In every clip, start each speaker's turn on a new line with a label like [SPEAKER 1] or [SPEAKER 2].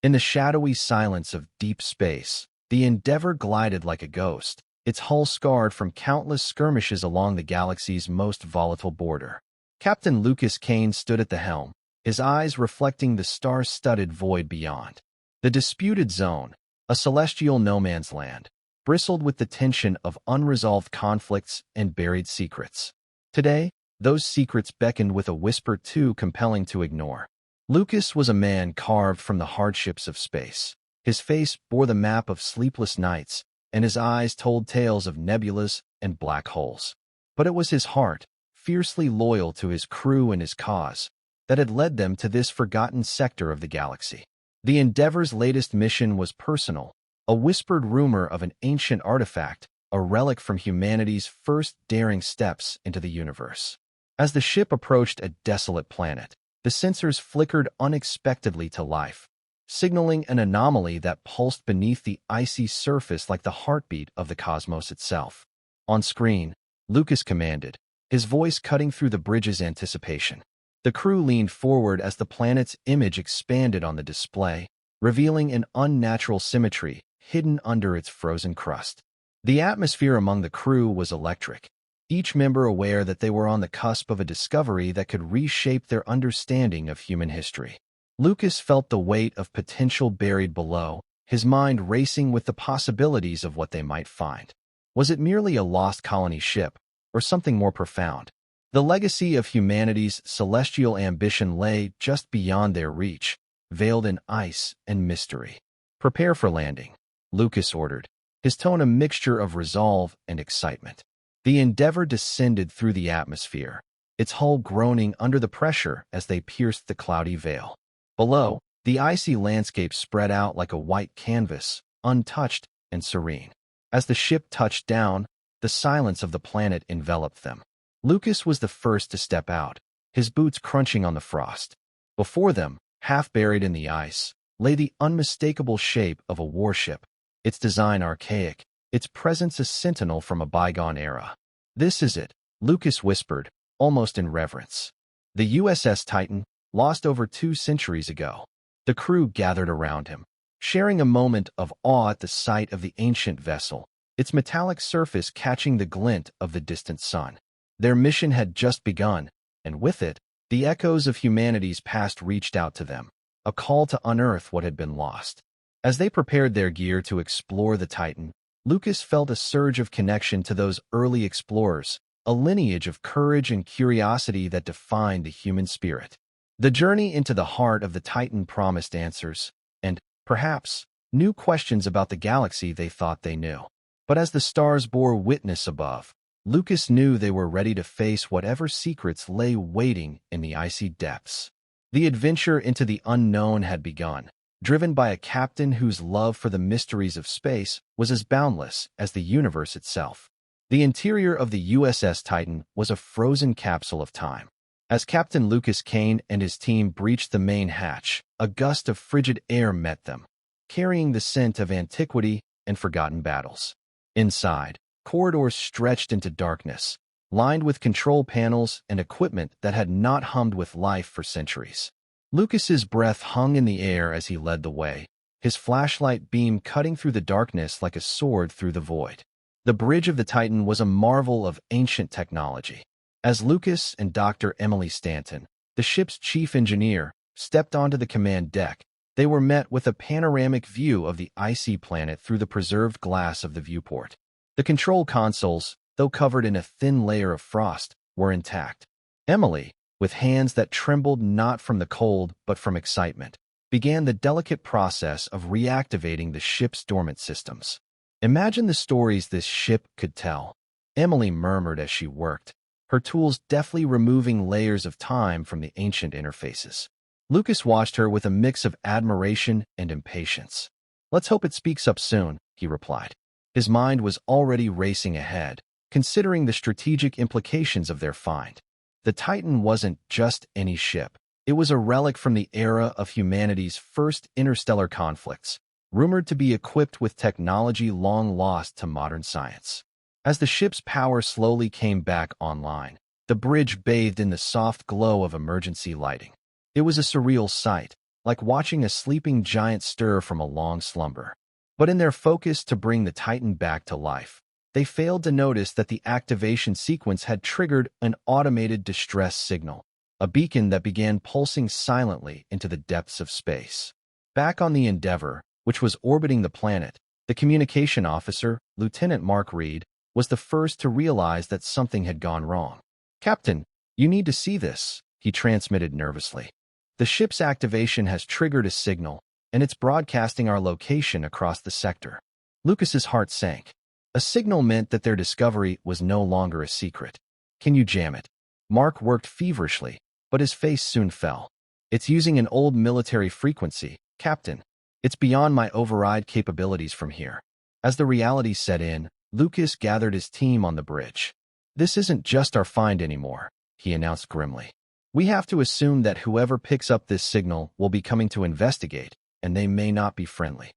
[SPEAKER 1] In the shadowy silence of deep space, the Endeavour glided like a ghost, its hull scarred from countless skirmishes along the galaxy's most volatile border. Captain Lucas Kane stood at the helm, his eyes reflecting the star-studded void beyond. The disputed zone, a celestial no-man's land, bristled with the tension of unresolved conflicts and buried secrets. Today, those secrets beckoned with a whisper too compelling to ignore. Lucas was a man carved from the hardships of space. His face bore the map of sleepless nights, and his eyes told tales of nebulas and black holes. But it was his heart, fiercely loyal to his crew and his cause, that had led them to this forgotten sector of the galaxy. The Endeavor's latest mission was personal, a whispered rumor of an ancient artifact, a relic from humanity's first daring steps into the universe. As the ship approached a desolate planet, the sensors flickered unexpectedly to life, signaling an anomaly that pulsed beneath the icy surface like the heartbeat of the cosmos itself. On screen, Lucas commanded, his voice cutting through the bridge's anticipation. The crew leaned forward as the planet's image expanded on the display, revealing an unnatural symmetry hidden under its frozen crust. The atmosphere among the crew was electric, each member aware that they were on the cusp of a discovery that could reshape their understanding of human history. Lucas felt the weight of potential buried below, his mind racing with the possibilities of what they might find. Was it merely a lost colony ship, or something more profound? The legacy of humanity's celestial ambition lay just beyond their reach, veiled in ice and mystery. "Prepare for landing," Lucas ordered, his tone a mixture of resolve and excitement. The Endeavour descended through the atmosphere, its hull groaning under the pressure as they pierced the cloudy veil. Below, the icy landscape spread out like a white canvas, untouched and serene. As the ship touched down, the silence of the planet enveloped them. Lucas was the first to step out, his boots crunching on the frost. Before them, half buried in the ice, lay the unmistakable shape of a warship, its design archaic, its presence a sentinel from a bygone era. "This is it," Lucas whispered, almost in reverence. "The USS Titan, lost over 2 centuries ago." The crew gathered around him, sharing a moment of awe at the sight of the ancient vessel, its metallic surface catching the glint of the distant sun. Their mission had just begun, and with it, the echoes of humanity's past reached out to them, a call to unearth what had been lost. As they prepared their gear to explore the Titan, Lucas felt a surge of connection to those early explorers, a lineage of courage and curiosity that defined the human spirit. The journey into the heart of the Titan promised answers, and, perhaps, new questions about the galaxy they thought they knew. But as the stars bore witness above, Lucas knew they were ready to face whatever secrets lay waiting in the icy depths. The adventure into the unknown had begun, driven by a captain whose love for the mysteries of space was as boundless as the universe itself. The interior of the USS Titan was a frozen capsule of time. As Captain Lucas Kane and his team breached the main hatch, a gust of frigid air met them, carrying the scent of antiquity and forgotten battles. Inside, corridors stretched into darkness, lined with control panels and equipment that had not hummed with life for centuries. Lucas's breath hung in the air as he led the way, his flashlight beam cutting through the darkness like a sword through the void. The bridge of the Titan was a marvel of ancient technology. As Lucas and Dr. Emily Stanton, the ship's chief engineer, stepped onto the command deck, they were met with a panoramic view of the icy planet through the preserved glass of the viewport. The control consoles, though covered in a thin layer of frost, were intact. Emily, with hands that trembled not from the cold but from excitement, began the delicate process of reactivating the ship's dormant systems. "Imagine the stories this ship could tell," Emily murmured as she worked, her tools deftly removing layers of time from the ancient interfaces. Lucas watched her with a mix of admiration and impatience. "Let's hope it speaks up soon," he replied. His mind was already racing ahead, considering the strategic implications of their find. The Titan wasn't just any ship. It was a relic from the era of humanity's first interstellar conflicts, rumored to be equipped with technology long lost to modern science. As the ship's power slowly came back online, the bridge bathed in the soft glow of emergency lighting. It was a surreal sight, like watching a sleeping giant stir from a long slumber. But in their focus to bring the Titan back to life, they failed to notice that the activation sequence had triggered an automated distress signal, a beacon that began pulsing silently into the depths of space. Back on the Endeavour, which was orbiting the planet, the communication officer, Lieutenant Mark Reed, was the first to realize that something had gone wrong. "Captain, you need to see this," he transmitted nervously. "The ship's activation has triggered a signal, and it's broadcasting our location across the sector." Lucas's heart sank. A signal meant that their discovery was no longer a secret. "Can you jam it?" Mark worked feverishly, but his face soon fell. "It's using an old military frequency, Captain. It's beyond my override capabilities from here." As the reality set in, Lucas gathered his team on the bridge. "This isn't just our find anymore," he announced grimly. "We have to assume that whoever picks up this signal will be coming to investigate, and they may not be friendly."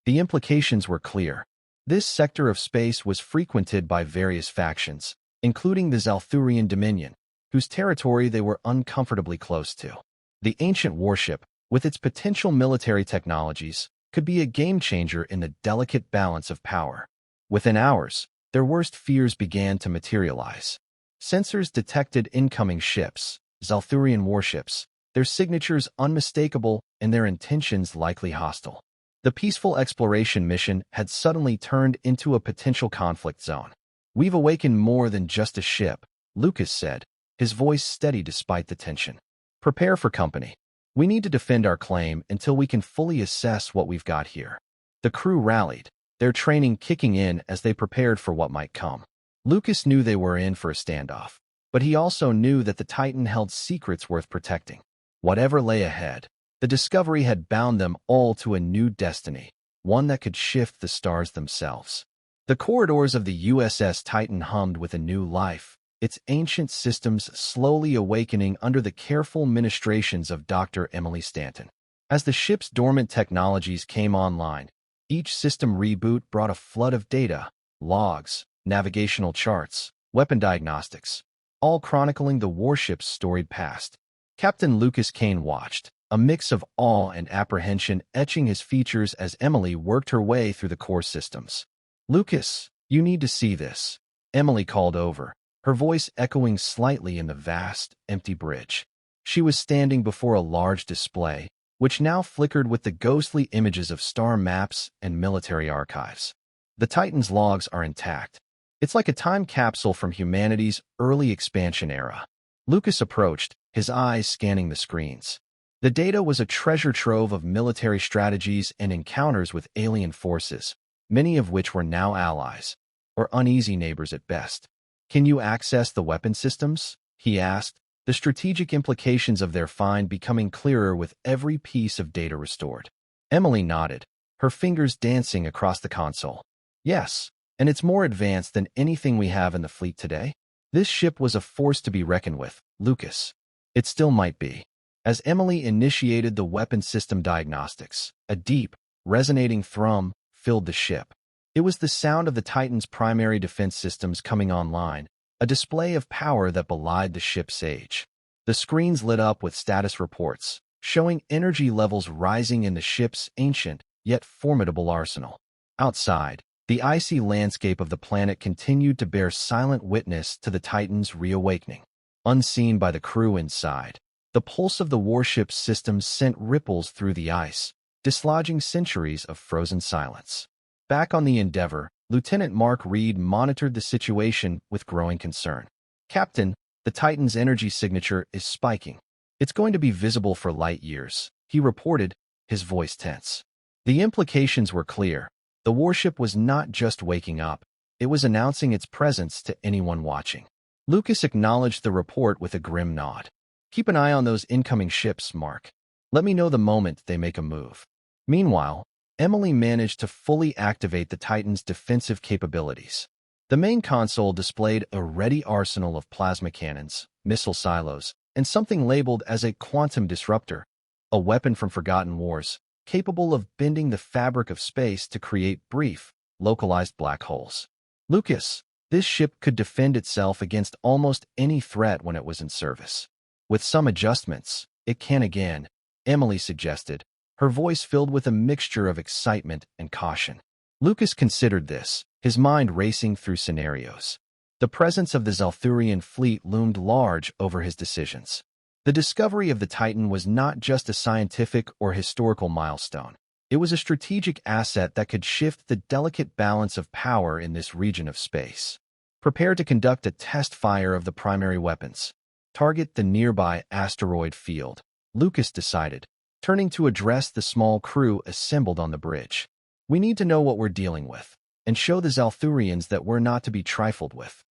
[SPEAKER 1] The implications were clear. This sector of space was frequented by various factions, including the Zalthurian Dominion, whose territory they were uncomfortably close to. The ancient warship, with its potential military technologies, could be a game-changer in the delicate balance of power. Within hours, their worst fears began to materialize. Sensors detected incoming ships, Zalthurian warships, their signatures unmistakable and their intentions likely hostile. The peaceful exploration mission had suddenly turned into a potential conflict zone. "We've awakened more than just a ship," Lucas said, his voice steady despite the tension. "Prepare for company. We need to defend our claim until we can fully assess what we've got here." The crew rallied, their training kicking in as they prepared for what might come. Lucas knew they were in for a standoff, but he also knew that the Titan held secrets worth protecting. Whatever lay ahead, the discovery had bound them all to a new destiny, one that could shift the stars themselves. The corridors of the USS Titan hummed with a new life, its ancient systems slowly awakening under the careful ministrations of Dr. Emily Stanton. As the ship's dormant technologies came online, each system reboot brought a flood of data, logs, navigational charts, weapon diagnostics, all chronicling the warship's storied past. Captain Lucas Kane watched, a mix of awe and apprehension etching his features as Emily worked her way through the core systems. "Lucas, you need to see this," Emily called over, her voice echoing slightly in the vast, empty bridge. She was standing before a large display, which now flickered with the ghostly images of star maps and military archives. The Titan's logs are intact. It's like a time capsule from humanity's early expansion era. Lucas approached, his eyes scanning the screens. The data was a treasure trove of military strategies and encounters with alien forces, many of which were now allies, or uneasy neighbors at best. "Can you access the weapon systems?" he asked, the strategic implications of their find becoming clearer with every piece of data restored. Emily nodded, her fingers dancing across the console. "Yes, and it's more advanced than anything we have in the fleet today." This ship was a force to be reckoned with, Lucas. It still might be. As Emily initiated the weapon system diagnostics, a deep, resonating thrum filled the ship. It was the sound of the Titan's primary defense systems coming online, a display of power that belied the ship's age. The screens lit up with status reports, showing energy levels rising in the ship's ancient, yet formidable arsenal. Outside, the icy landscape of the planet continued to bear silent witness to the Titan's reawakening. Unseen by the crew inside, the pulse of the warship's systems sent ripples through the ice, dislodging centuries of frozen silence. Back on the Endeavour, Lieutenant Mark Reed monitored the situation with growing concern. "Captain, the Titan's energy signature is spiking. It's going to be visible for light years," he reported, his voice tense. The implications were clear. The warship was not just waking up, it was announcing its presence to anyone watching. Lucas acknowledged the report with a grim nod. "Keep an eye on those incoming ships, Mark. Let me know the moment they make a move." Meanwhile, Emily managed to fully activate the Titan's defensive capabilities. The main console displayed a ready arsenal of plasma cannons, missile silos, and something labeled as a quantum disruptor, a weapon from forgotten wars, capable of bending the fabric of space to create brief, localized black holes. "Lucas, this ship could defend itself against almost any threat when it was in service. With some adjustments, it can again." Emily suggested, her voice filled with a mixture of excitement and caution. Lucas considered this, his mind racing through scenarios. The presence of the Zalthurian fleet loomed large over his decisions. The discovery of the Titan was not just a scientific or historical milestone. It was a strategic asset that could shift the delicate balance of power in this region of space. Prepare to conduct a test fire of the primary weapons. Target the nearby asteroid field, Lucas decided, turning to address the small crew assembled on the bridge. We need to know what we're dealing with, and show the Zalthurians that we're not to be trifled with.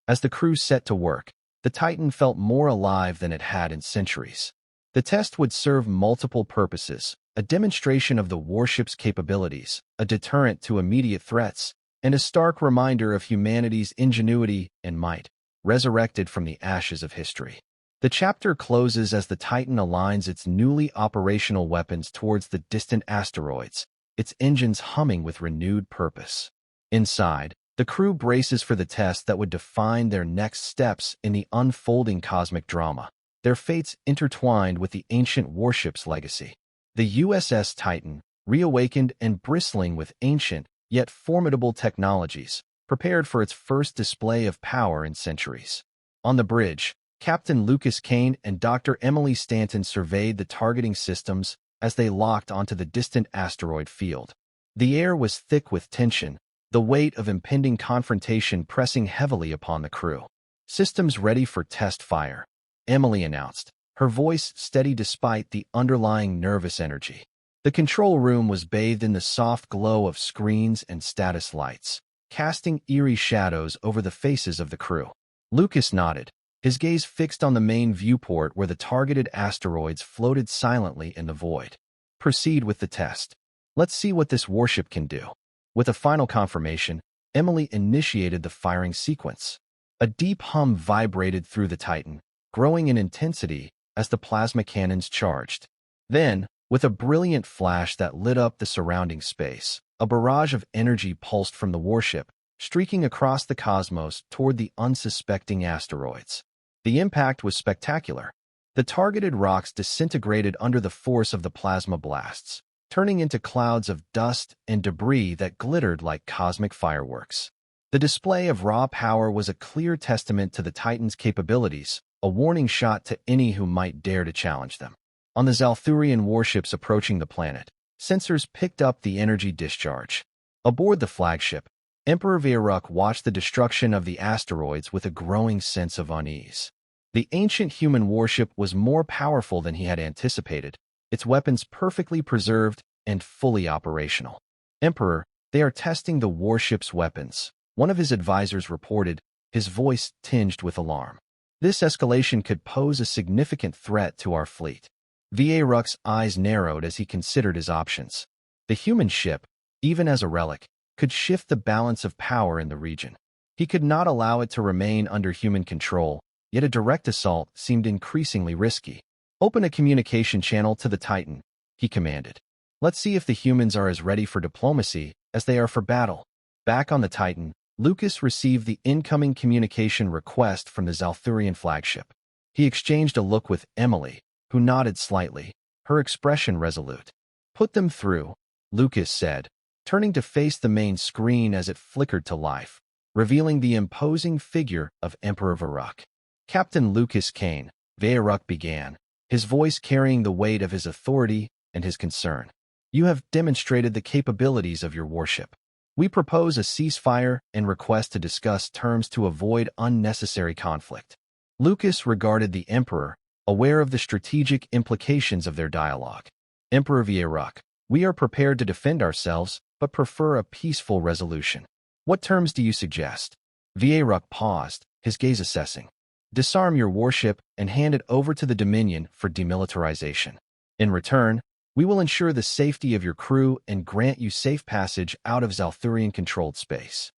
[SPEAKER 1] As the crew set to work, the Titan felt more alive than it had in centuries. The test would serve multiple purposes: a demonstration of the warship's capabilities, a deterrent to immediate threats, and a stark reminder of humanity's ingenuity and might, resurrected from the ashes of history. The chapter closes as the Titan aligns its newly operational weapons towards the distant asteroids, its engines humming with renewed purpose. Inside, the crew braces for the test that would define their next steps in the unfolding cosmic drama, their fates intertwined with the ancient warship's legacy. The USS Titan, reawakened and bristling with ancient, yet formidable technologies, prepared for its first display of power in centuries. On the bridge, Captain Lucas Kane and Dr. Emily Stanton surveyed the targeting systems as they locked onto the distant asteroid field. The air was thick with tension, the weight of impending confrontation pressing heavily upon the crew. "Systems ready for test fire," Emily announced, her voice steady despite the underlying nervous energy. The control room was bathed in the soft glow of screens and status lights, casting eerie shadows over the faces of the crew. Lucas nodded, his gaze fixed on the main viewport where the targeted asteroids floated silently in the void. "Proceed with the test. Let's see what this warship can do." With a final confirmation, Emily initiated the firing sequence. A deep hum vibrated through the Titan, growing in intensity as the plasma cannons charged. Then, with a brilliant flash that lit up the surrounding space, a barrage of energy pulsed from the warship, streaking across the cosmos toward the unsuspecting asteroids. The impact was spectacular. The targeted rocks disintegrated under the force of the plasma blasts, turning into clouds of dust and debris that glittered like cosmic fireworks. The display of raw power was a clear testament to the Titan's capabilities, a warning shot to any who might dare to challenge them. On the Zalthurian warships approaching the planet, sensors picked up the energy discharge. Aboard the flagship, Emperor Vieruk watched the destruction of the asteroids with a growing sense of unease. The ancient human warship was more powerful than he had anticipated, its weapons perfectly preserved and fully operational. "Emperor, they are testing the warship's weapons," one of his advisors reported, his voice tinged with alarm. "This escalation could pose a significant threat to our fleet." Vieruk's eyes narrowed as he considered his options. The human ship, even as a relic, could shift the balance of power in the region. He could not allow it to remain under human control, yet a direct assault seemed increasingly risky. "Open a communication channel to the Titan," he commanded. "Let's see if the humans are as ready for diplomacy as they are for battle." Back on the Titan, Lucas received the incoming communication request from the Zalthurian flagship. He exchanged a look with Emily, who nodded slightly, her expression resolute. "Put them through," Lucas said, turning to face the main screen as it flickered to life, revealing the imposing figure of Emperor Vieruk. "Captain Lucas Kane," Vieruk began, his voice carrying the weight of his authority and his concern. "You have demonstrated the capabilities of your warship. We propose a ceasefire and request to discuss terms to avoid unnecessary conflict." Lucas regarded the Emperor, aware of the strategic implications of their dialogue. "Emperor Vieruk, we are prepared to defend ourselves, but prefer a peaceful resolution. What terms do you suggest?" Vieruk paused, his gaze assessing. "Disarm your warship and hand it over to the Dominion for demilitarization. In return, we will ensure the safety of your crew and grant you safe passage out of Zalthurian-controlled space."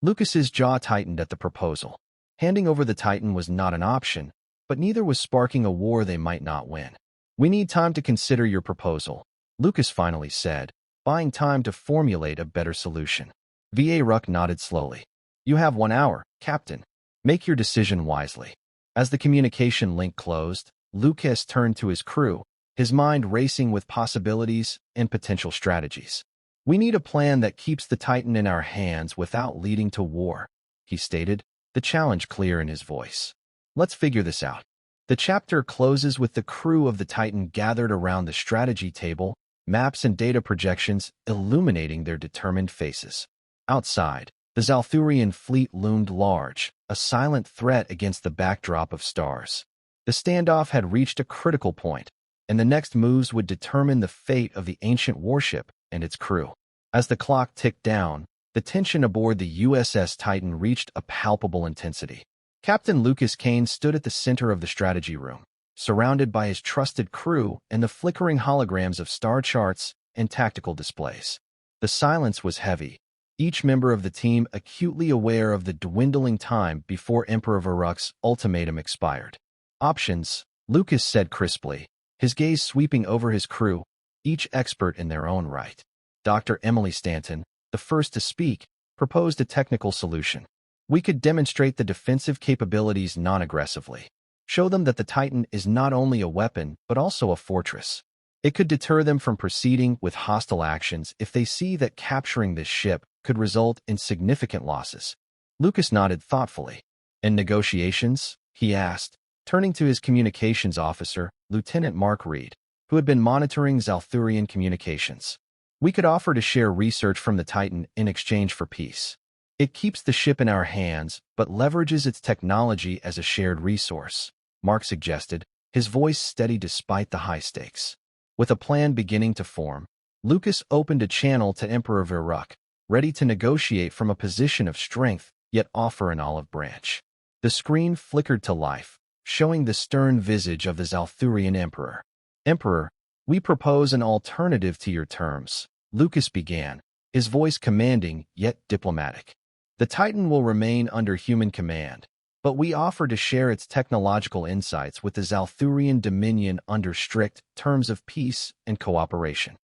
[SPEAKER 1] Lucas's jaw tightened at the proposal. Handing over the Titan was not an option, but neither was sparking a war they might not win. "We need time to consider your proposal," Lucas finally said, buying time to formulate a better solution. Vieruk nodded slowly. "You have 1 hour, Captain. Make your decision wisely." As the communication link closed, Lucas turned to his crew, his mind racing with possibilities and potential strategies. "We need a plan that keeps the Titan in our hands without leading to war," he stated, the challenge clear in his voice. "Let's figure this out." The chapter closes with the crew of the Titan gathered around the strategy table, maps and data projections illuminating their determined faces. Outside, the Zalthurian fleet loomed large, a silent threat against the backdrop of stars. The standoff had reached a critical point, and the next moves would determine the fate of the ancient warship and its crew. As the clock ticked down, the tension aboard the USS Titan reached a palpable intensity. Captain Lucas Kane stood at the center of the strategy room, surrounded by his trusted crew and the flickering holograms of star charts and tactical displays. The silence was heavy, each member of the team acutely aware of the dwindling time before Emperor Varuk's ultimatum expired. "Options," Lucas said crisply, his gaze sweeping over his crew, each expert in their own right. Dr. Emily Stanton, the first to speak, proposed a technical solution. "We could demonstrate the defensive capabilities non-aggressively. Show them that the Titan is not only a weapon, but also a fortress. It could deter them from proceeding with hostile actions if they see that capturing this ship could result in significant losses." Lucas nodded thoughtfully. "In negotiations?" he asked, turning to his communications officer, Lieutenant Mark Reed, who had been monitoring Zalthurian communications. "We could offer to share research from the Titan in exchange for peace. It keeps the ship in our hands, but leverages its technology as a shared resource," Mark suggested, his voice steady despite the high stakes. With a plan beginning to form, Lucas opened a channel to Emperor Varuk, ready to negotiate from a position of strength, yet offer an olive branch. The screen flickered to life, showing the stern visage of the Zalthurian Emperor. "Emperor, we propose an alternative to your terms," Lucas began, his voice commanding yet diplomatic. "The Titan will remain under human command, but we offer to share its technological insights with the Zalthurian Dominion under strict terms of peace and cooperation."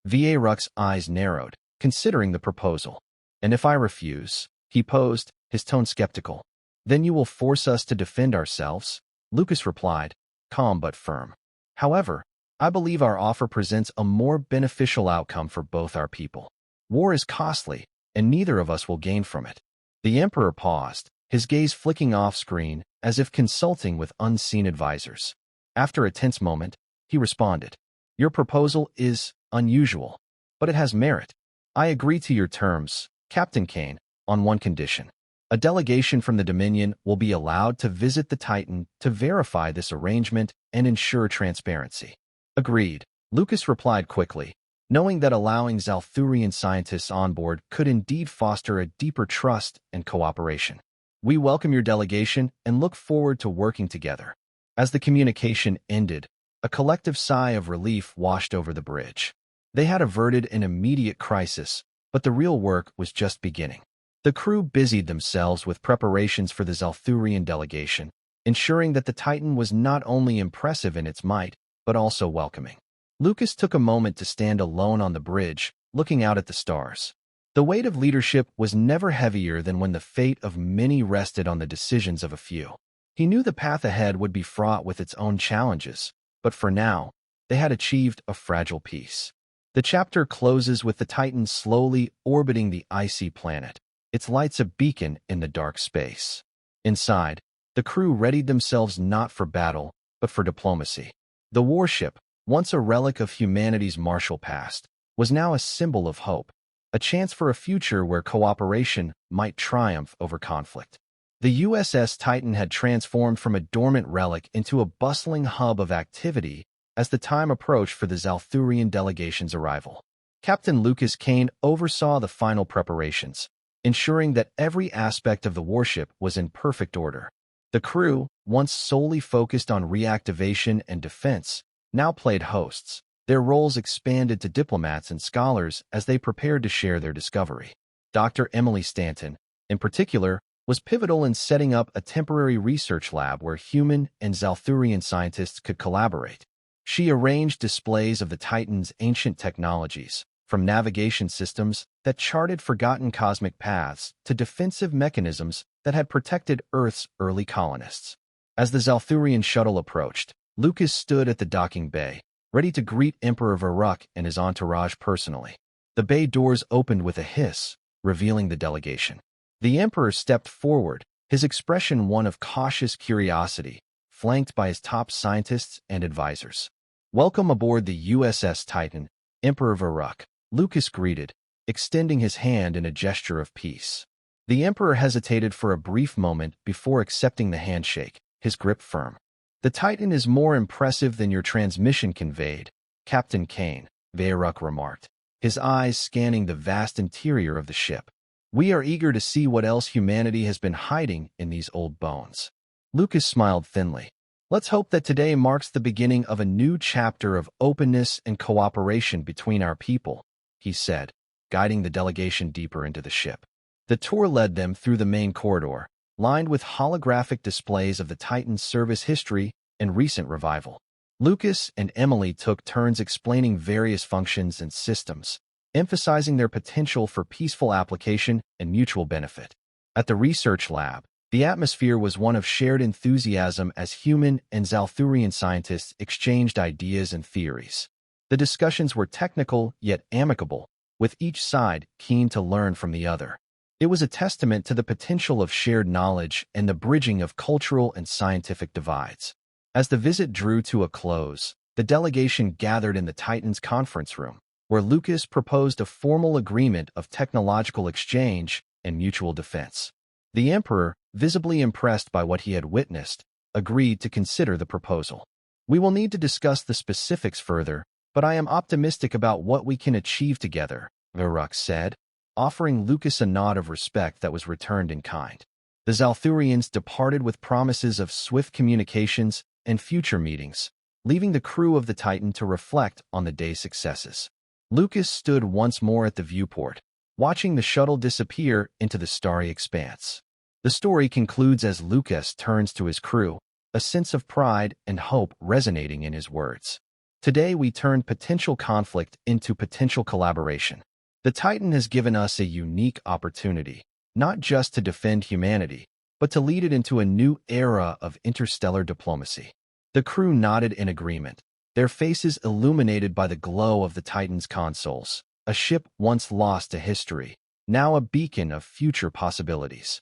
[SPEAKER 1] Varuk's eyes narrowed, considering the proposal. "And if I refuse?" he posed, his tone skeptical. "Then you will force us to defend ourselves," Lucas replied, calm but firm. "However, I believe our offer presents a more beneficial outcome for both our people. War is costly, and neither of us will gain from it." The Emperor paused, his gaze flicking off-screen as if consulting with unseen advisors. After a tense moment, he responded, "Your proposal is unusual, but it has merit. I agree to your terms, Captain Kane, on one condition. A delegation from the Dominion will be allowed to visit the Titan to verify this arrangement and ensure transparency." "Agreed," Lucas replied quickly, knowing that allowing Zalthurian scientists on board could indeed foster a deeper trust and cooperation. "We welcome your delegation and look forward to working together." As the communication ended, a collective sigh of relief washed over the bridge. They had averted an immediate crisis, but the real work was just beginning. The crew busied themselves with preparations for the Zalthurian delegation, ensuring that the Titan was not only impressive in its might, but also welcoming. Lucas took a moment to stand alone on the bridge, looking out at the stars. The weight of leadership was never heavier than when the fate of many rested on the decisions of a few. He knew the path ahead would be fraught with its own challenges, but for now, they had achieved a fragile peace. The chapter closes with the Titan slowly orbiting the icy planet, its lights a beacon in the dark space. Inside, the crew readied themselves not for battle, but for diplomacy. The warship, once a relic of humanity's martial past, was now a symbol of hope, a chance for a future where cooperation might triumph over conflict. The USS Titan had transformed from a dormant relic into a bustling hub of activity as the time approached for the Zalthurian delegation's arrival. Captain Lucas Kane oversaw the final preparations, ensuring that every aspect of the warship was in perfect order. The crew, once solely focused on reactivation and defense, now played hosts, their roles expanded to diplomats and scholars as they prepared to share their discovery. Dr. Emily Stanton, in particular, was pivotal in setting up a temporary research lab where human and Zalthurian scientists could collaborate. She arranged displays of the Titan's ancient technologies, from navigation systems that charted forgotten cosmic paths to defensive mechanisms that had protected Earth's early colonists. As the Zalthurian shuttle approached, Lucas stood at the docking bay, ready to greet Emperor Varuk and his entourage personally. The bay doors opened with a hiss, revealing the delegation. The Emperor stepped forward, his expression one of cautious curiosity, flanked by his top scientists and advisors. "Welcome aboard the USS Titan, Emperor Varuk," Lucas greeted, extending his hand in a gesture of peace. The Emperor hesitated for a brief moment before accepting the handshake, his grip firm. "The Titan is more impressive than your transmission conveyed," Captain Kane, Varuk remarked, his eyes scanning the vast interior of the ship. "We are eager to see what else humanity has been hiding in these old bones." Lucas smiled thinly. "Let's hope that today marks the beginning of a new chapter of openness and cooperation between our people," he said, guiding the delegation deeper into the ship. The tour led them through the main corridor, lined with holographic displays of the Titan's service history and recent revival. Lucas and Emily took turns explaining various functions and systems, emphasizing their potential for peaceful application and mutual benefit. At the research lab, the atmosphere was one of shared enthusiasm as human and Zalthurian scientists exchanged ideas and theories. The discussions were technical yet amicable, with each side keen to learn from the other. It was a testament to the potential of shared knowledge and the bridging of cultural and scientific divides. As the visit drew to a close, the delegation gathered in the Titan's conference room, where Lucas proposed a formal agreement of technological exchange and mutual defense. The Emperor, visibly impressed by what he had witnessed, agreed to consider the proposal. "We will need to discuss the specifics further, but I am optimistic about what we can achieve together," Varuk said, offering Lucas a nod of respect that was returned in kind. The Zalthurians departed with promises of swift communications and future meetings, leaving the crew of the Titan to reflect on the day's successes. Lucas stood once more at the viewport, watching the shuttle disappear into the starry expanse. The story concludes as Lucas turns to his crew, a sense of pride and hope resonating in his words. "Today we turned potential conflict into potential collaboration. The Titan has given us a unique opportunity, not just to defend humanity, but to lead it into a new era of interstellar diplomacy." The crew nodded in agreement, their faces illuminated by the glow of the Titan's consoles, a ship once lost to history, now a beacon of future possibilities.